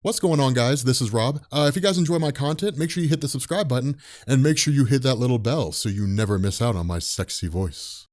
What's going on, guys? This is Rob. If you guys enjoy my content, make sure you hit the subscribe button and make sure you hit that little bell so you never miss out on my sexy voice.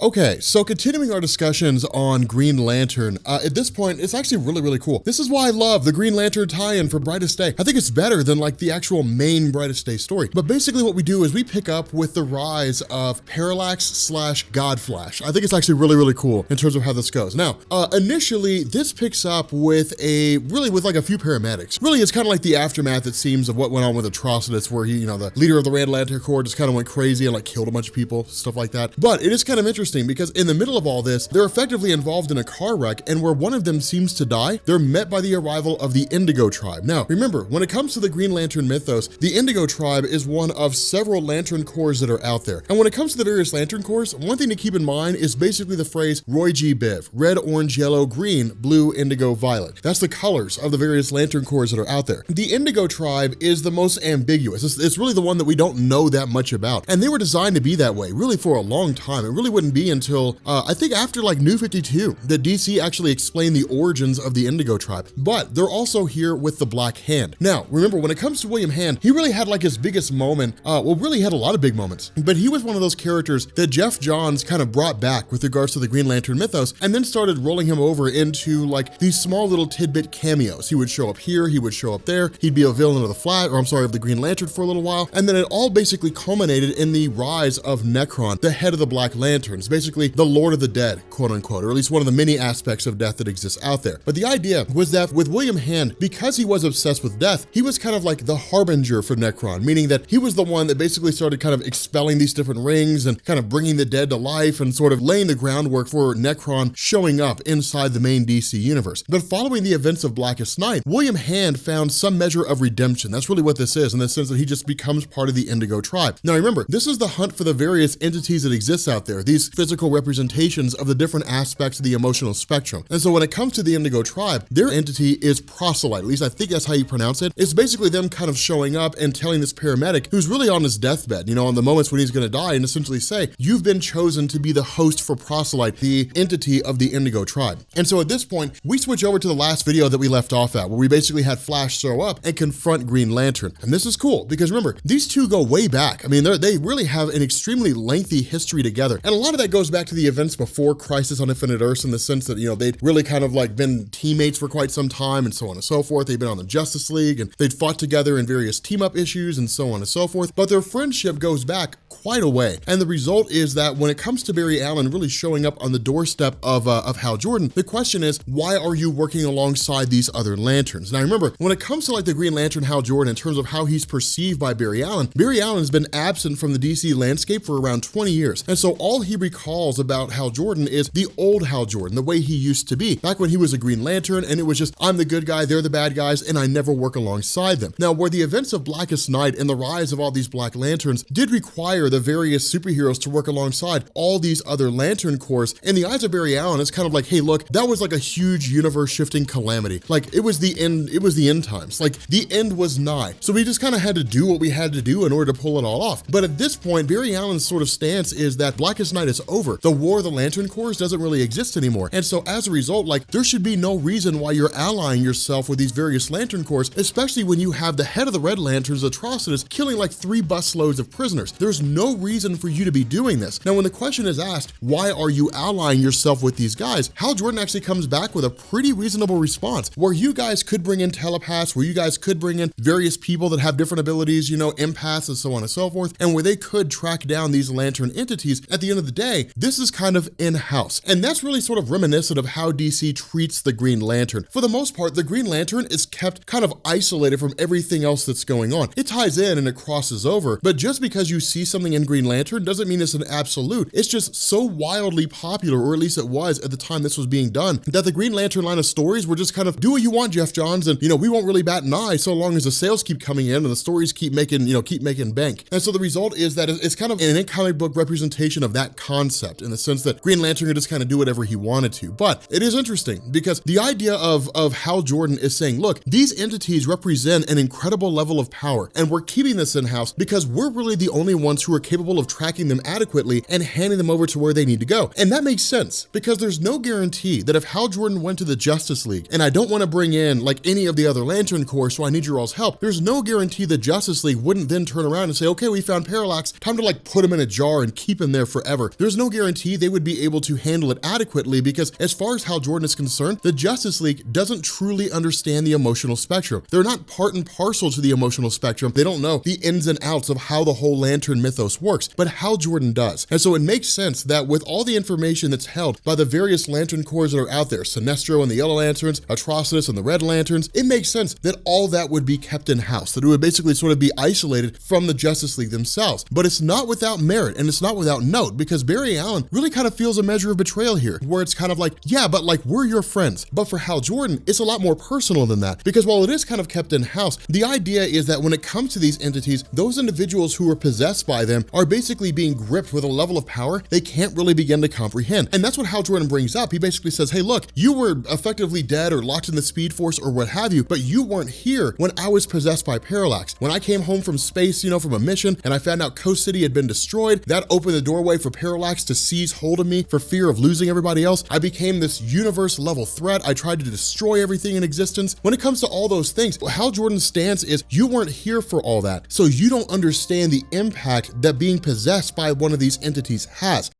Okay, so continuing our discussions on Green Lantern, at this point, it's actually really cool. This is why I love the Green Lantern tie-in for Brightest Day. I think it's better than like the actual main Brightest Day story. But basically what we do is we pick up with the rise of Parallax / God Flash. I think it's actually really cool in terms of how this goes. Now, initially, this picks up with like a few paramedics. Really, it's kind of like the aftermath, it seems, of what went on with Atrocitus, where he, the leader of the Red Lantern Corps just kind of went crazy and like killed a bunch of people, stuff like that. But it is kind of interesting because in the middle of all this, they're effectively involved in a car wreck, and where one of them seems to die, they're met by the arrival of the Indigo Tribe. Now, remember, when it comes to the Green Lantern mythos, the Indigo Tribe is one of several Lantern Corps that are out there. And when it comes to the various Lantern Corps, one thing to keep in mind is basically the phrase Roy G. Biv: red, orange, yellow, green, blue, indigo, violet. That's the colors of the various Lantern Corps that are out there. The Indigo Tribe is the most ambiguous. It's really the one that we don't know that much about. And they were designed to be that way, really for a long time. It really wouldn't be until I think after like New 52 that DC actually explained the origins of the Indigo Tribe. But they're also here with the Black Hand. Now, remember, when it comes to William Hand, he really had like his biggest moment, really had a lot of big moments, but he was one of those characters that Jeff Johns kind of brought back with regards to the Green Lantern mythos, and then started rolling him over into like these small little tidbit cameos. He would show up here, he would show up there, he'd be a villain of the Green Lantern for a little while, and then it all basically culminated in the rise of Necron, the head of the Black Lanterns, basically the Lord of the Dead, quote unquote, or at least one of the many aspects of death that exists out there. But the idea was that with William Hand, because he was obsessed with death, he was kind of like the harbinger for Necron, meaning that he was the one that basically started kind of expelling these different rings and kind of bringing the dead to life and sort of laying the groundwork for Necron showing up inside the main DC universe. But following the events of Blackest Night, William Hand found some measure of redemption. That's really what this is, in the sense that he just becomes part of the Indigo Tribe. Now remember, this is the hunt for the various entities that exist out there, these physical representations of the different aspects of the emotional spectrum. And so when it comes to the Indigo Tribe, their entity is Proselyte, at least I think that's how you pronounce it. It's basically them kind of showing up and telling this paramedic who's really on his deathbed, on the moments when he's gonna die, and essentially say, you've been chosen to be the host for Proselyte, the entity of the Indigo Tribe. And so at this point, we switch over to the last video that we left off at, where we basically had Flash show up and confront Green Lantern. And this is cool, because remember, these two go way back. I mean, they really have an extremely lengthy history together. And a lot of that goes back to the events before Crisis on Infinite Earths, in the sense that, they'd really kind of like been teammates for quite some time and so on and so forth. They'd been on the Justice League and they'd fought together in various team-up issues and so on and so forth. But their friendship goes back quite a way. And the result is that when it comes to Barry Allen really showing up on the doorstep of Hal Jordan, the question is, why are you working alongside these other Lanterns? Now remember, when it comes to like the Green Lantern Hal Jordan, in terms of how he's perceived by Barry Allen has been absent from the DC landscape for around 20 years. And so all he recalls about Hal Jordan is the old Hal Jordan, the way he used to be, back when he was a Green Lantern, and it was just, I'm the good guy, they're the bad guys, and I never work alongside them. Now, where the events of Blackest Night and the rise of all these Black Lanterns did require the various superheroes to work alongside all these other Lantern Corps, in the eyes of Barry Allen, it's kind of like, hey, look, that was like a huge universe-shifting calamity. Like, it was the end times. Like, the end was nigh. So we just kind of had to do what we had to do in order to pull it all off. But at this point, Barry Allen's sort of stance is that Blackest Night is over. The War of the Lantern Corps doesn't really exist anymore. And so as a result, like, there should be no reason why you're allying yourself with these various Lantern Corps, especially when you have the head of the Red Lanterns, Atrocitus, killing like 3 busloads of prisoners. There's no reason for you to be doing this. Now, when the question is asked, why are you allying yourself with these guys? Hal Jordan actually comes back with a pretty reasonable response, where you guys could bring in telepaths, where you guys could bring in various people that have different abilities, empaths and so on and so forth, and where they could track down these Lantern entities. At the end of the day, this is kind of in-house. And that's really sort of reminiscent of how DC treats the Green Lantern. For the most part, the Green Lantern is kept kind of isolated from everything else that's going on. It ties in and it crosses over, but just because you see something in Green Lantern doesn't mean it's an absolute. It's just so wildly popular, or at least it was at the time this was being done, that the Green Lantern line of stories were just kind of, do what you want, Jeff Johns, and we won't really bat an eye so long as the sales keep coming in and the stories keep making bank. And so the result is that it's kind of an comic book representation of that concept, in the sense that Green Lantern could just kind of do whatever he wanted to. But it is interesting because the idea of Hal Jordan is saying, look, these entities represent an incredible level of power, and we're keeping this in-house because we're really the only ones who are capable of tracking them adequately and handing them over to where they need to go. And that makes sense because there's no guarantee that if Hal Jordan went to the Justice League, and I don't want to bring in like any of the other Lantern Corps, so I need your all's help, there's no guarantee the Justice League wouldn't then turn around and say, okay, we found Parallax, time to like put him in a jar and keep him there forever. There's no guarantee they would be able to handle it adequately because as far as Hal Jordan is concerned, the Justice League doesn't truly understand the emotional spectrum. They're not part and parcel to the emotional spectrum. They don't know the ins and outs of how the whole Lantern mythos works, but Hal Jordan does. And so it makes sense that with all the information that's held by the various Lantern Corps that are out there, Sinestro and the Yellow Lanterns, Atrocitus and the Red Lanterns, it makes sense that all that would be kept in-house, that it would basically sort of be isolated from the Justice League themselves. But it's not without merit and it's not without note because Barry Allen really kind of feels a measure of betrayal here, where it's kind of like, yeah, but like we're your friends. But for Hal Jordan, it's a lot more personal than that because while it is kind of kept in-house, the idea is that when it comes to these entities, those individuals who are possessed by them are basically being gripped with a level of power they can't really begin to comprehend. And that's what Hal Jordan brings up. He basically says, hey, look, you were effectively dead or locked in the Speed Force or what have you, but you weren't here when I was possessed by Parallax. When I came home from space, from a mission, and I found out Coast City had been destroyed, that opened the doorway for Parallax to seize hold of me for fear of losing everybody else. I became this universe level threat. I tried to destroy everything in existence. When it comes to all those things, Hal Jordan's stance is you weren't here for all that, so you don't understand the impact that being possessed by one of these entities has.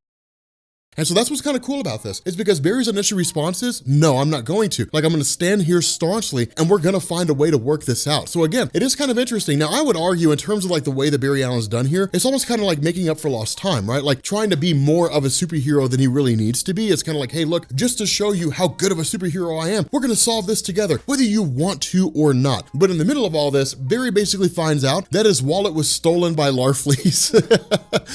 And so that's what's kind of cool about this, is because Barry's initial response is, no, I'm not going to. Like, I'm gonna stand here staunchly and we're gonna find a way to work this out. So again, it is kind of interesting. Now, I would argue in terms of like the way that Barry Allen's done here, it's almost kind of like making up for lost time, right? Like trying to be more of a superhero than he really needs to be. It's kind of like, hey, look, just to show you how good of a superhero I am, we're gonna solve this together, whether you want to or not. But in the middle of all this, Barry basically finds out that his wallet was stolen by Larfleeze,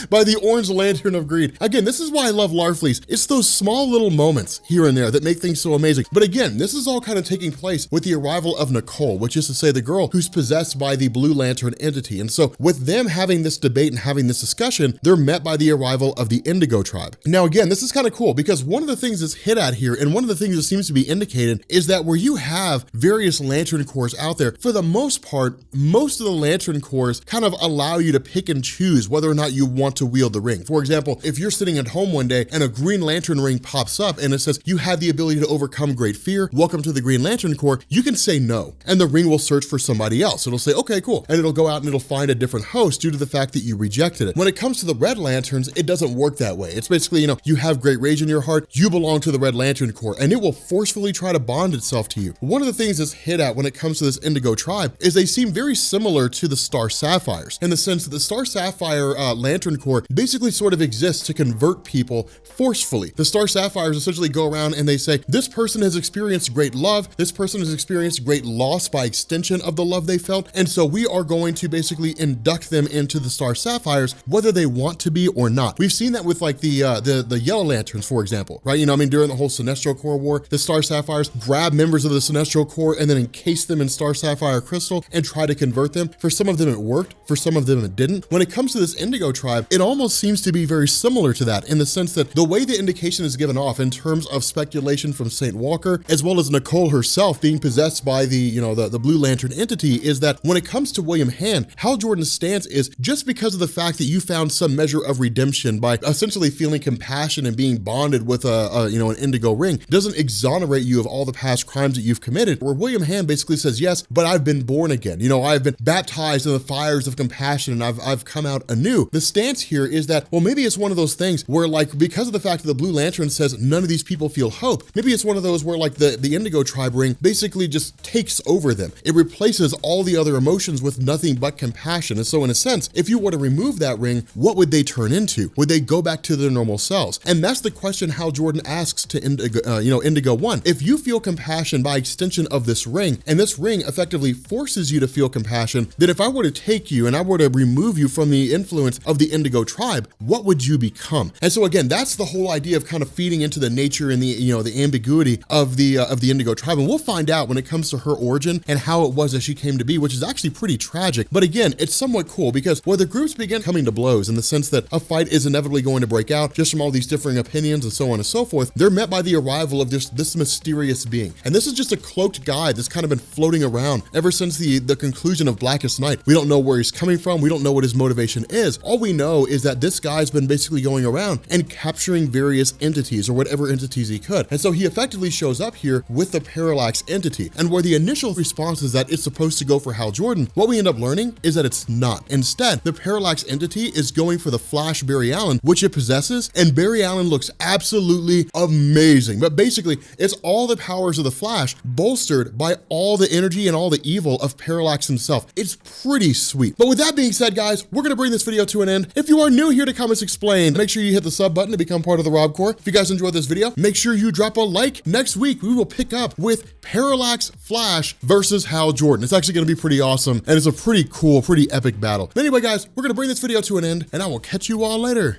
by the Orange Lantern of Greed. Again, this is why I love Larfleeze. It's those small little moments here and there that make things so amazing. But again, this is all kind of taking place with the arrival of Nicole, which is to say the girl who's possessed by the Blue Lantern entity. And so with them having this debate and having this discussion, they're met by the arrival of the Indigo tribe. Now, again, this is kind of cool because one of the things that's hit at here and one of the things that seems to be indicated is that where you have various Lantern Corps out there, for the most part, most of the Lantern Corps kind of allow you to pick and choose whether or not you want to wield the ring. For example, if you're sitting at home one day and a Green Lantern ring pops up and it says, you have the ability to overcome great fear, welcome to the Green Lantern Corps, you can say no, and the ring will search for somebody else. It'll say, okay, cool. And it'll go out and it'll find a different host due to the fact that you rejected it. When it comes to the Red Lanterns, it doesn't work that way. It's basically, you have great rage in your heart, you belong to the Red Lantern Corps, and it will forcefully try to bond itself to you. One of the things that's hit at when it comes to this Indigo tribe is they seem very similar to the Star Sapphires in the sense that the Star Sapphire Lantern Corps basically sort of exists to convert people forcefully. The Star Sapphires essentially go around and they say, this person has experienced great love, this person has experienced great loss by extension of the love they felt, and so we are going to basically induct them into the Star Sapphires, whether they want to be or not. We've seen that with like the Yellow Lanterns, for example, right? During the whole Sinestro Corps war, the Star Sapphires grab members of the Sinestro Corps and then encase them in Star Sapphire crystal and try to convert them. For some of them it worked, for some of them it didn't. When it comes to this Indigo tribe, it almost seems to be very similar to that in the sense that the way the indication is given off in terms of speculation from St. Walker, as well as Nicole herself being possessed by the Blue Lantern entity, is that when it comes to William Hand, Hal Jordan's stance is just because of the fact that you found some measure of redemption by essentially feeling compassion and being bonded with an Indigo ring doesn't exonerate you of all the past crimes that you've committed, where William Hand basically says, yes, but I've been born again. I've been baptized in the fires of compassion and I've come out anew. The stance here is that, well, maybe it's one of those things where like, because of the fact that the Blue Lantern says none of these people feel hope, maybe it's one of those where like the Indigo tribe ring basically just takes over them. It replaces all the other emotions with nothing but compassion. And so in a sense, if you were to remove that ring, what would they turn into? Would they go back to their normal selves? And that's the question Hal Jordan asks to Indigo 1. If you feel compassion by extension of this ring, and this ring effectively forces you to feel compassion, then if I were to take you and I were to remove you from the influence of the Indigo tribe, what would you become? And so again, that's the whole idea of kind of feeding into the nature and the, you know, the ambiguity of the Indigo tribe. And we'll find out when it comes to her origin and how it was that she came to be, which is actually pretty tragic. But again, it's somewhat cool because where the groups begin coming to blows in the sense that a fight is inevitably going to break out just from all these differing opinions and so on and so forth, they're met by the arrival of this mysterious being. And this is just a cloaked guy that's kind of been floating around ever since the conclusion of Blackest Night. We don't know where he's coming from. We don't know what his motivation is. All we know is that this guy's been basically going around and capturing various entities or whatever entities he could. And so he effectively shows up here with the Parallax entity. And where the initial response is that it's supposed to go for Hal Jordan, what we end up learning is that it's not. Instead, the Parallax entity is going for the Flash Barry Allen, which it possesses, and Barry Allen looks absolutely amazing. But basically, it's all the powers of the Flash bolstered by all the energy and all the evil of Parallax himself. It's pretty sweet. But with that being said, guys, we're gonna bring this video to an end. If you are new here to Comics Explained, make sure you hit the sub button to become part of the Rob Corps. If you guys enjoyed this video, make sure you drop a like. Next week, we will pick up with Parallax Flash versus Hal Jordan. It's actually gonna be pretty awesome, and it's a pretty cool, pretty epic battle. But anyway, guys, we're gonna bring this video to an end, and I will catch you all later.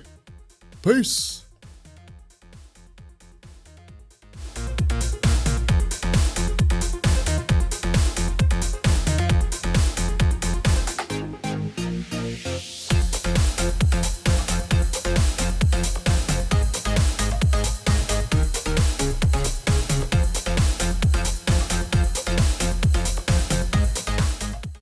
Peace.